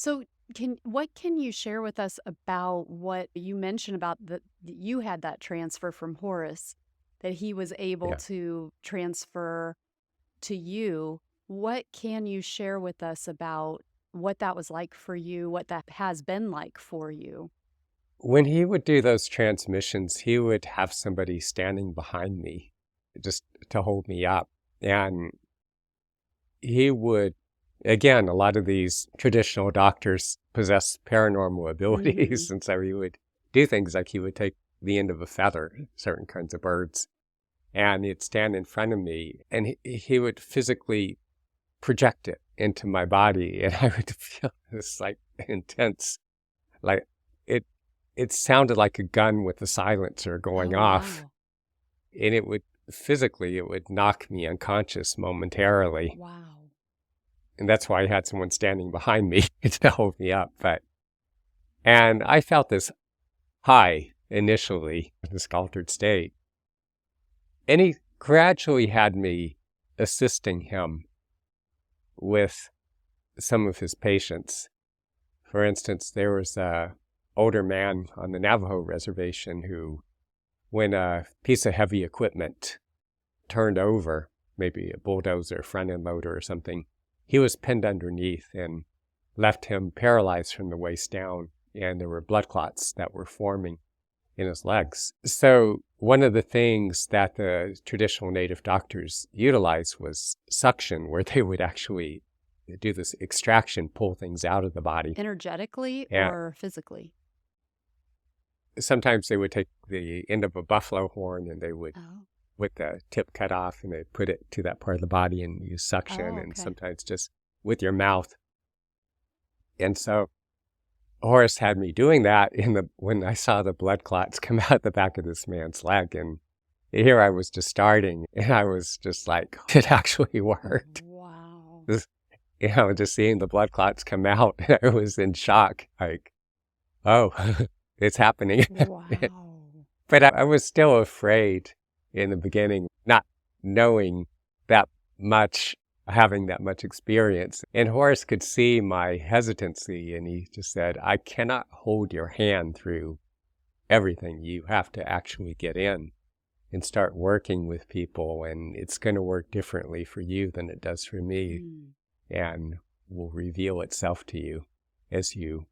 So, what can you share with us about what you mentioned about that you had that transfer from Horace, that he was able Yeah. to transfer to you? What can you share with us about what that was like for you, what that has been like for you? When he would do those transmissions, he would have somebody standing behind me just to hold me up. And he would, again, a lot of these traditional doctors possess paranormal Mhm. abilities. And so he would do things like he would take the end of a feather, certain kinds of birds, and he'd stand in front of me and he would physically project it into my body. And I would feel this like intense, like it, it sounded like a gun with a silencer Oh, going off. wow. And it would physically, it would knock me unconscious momentarily. Wow. And that's why I had someone standing behind me to hold me up. And I felt this high initially, this altered state. And he gradually had me assisting him with some of his patients. For instance, there was a older man on the Navajo reservation who, when a piece of heavy equipment turned over, maybe a bulldozer, front end loader or something, he was pinned underneath and left him paralyzed from the waist down. And there were blood clots that were forming in his legs. So one of the things that the traditional native doctors utilized was suction, where they would actually do this extraction, pull things out of the body. Energetically And or physically? sometimes they would take the end of a buffalo horn and they would, Oh. with the tip cut off, and they'd put it to that part of the body and use suction, Oh, and okay. sometimes just with your mouth. And so Horace had me doing that when I saw the blood clots come out the back of this man's leg. And here I was just starting, and I was just like, it actually worked. Wow. This, just seeing the blood clots come out, I was in shock. Like, oh, it's happening. Wow. But I was still afraid in the beginning, not knowing that much, having that much experience. And Horace could see my hesitancy, and he just said, I cannot hold your hand through everything. You have to actually get in and start working with people, and it's going to work differently for you than it does for me, Mm. and will reveal itself to you as you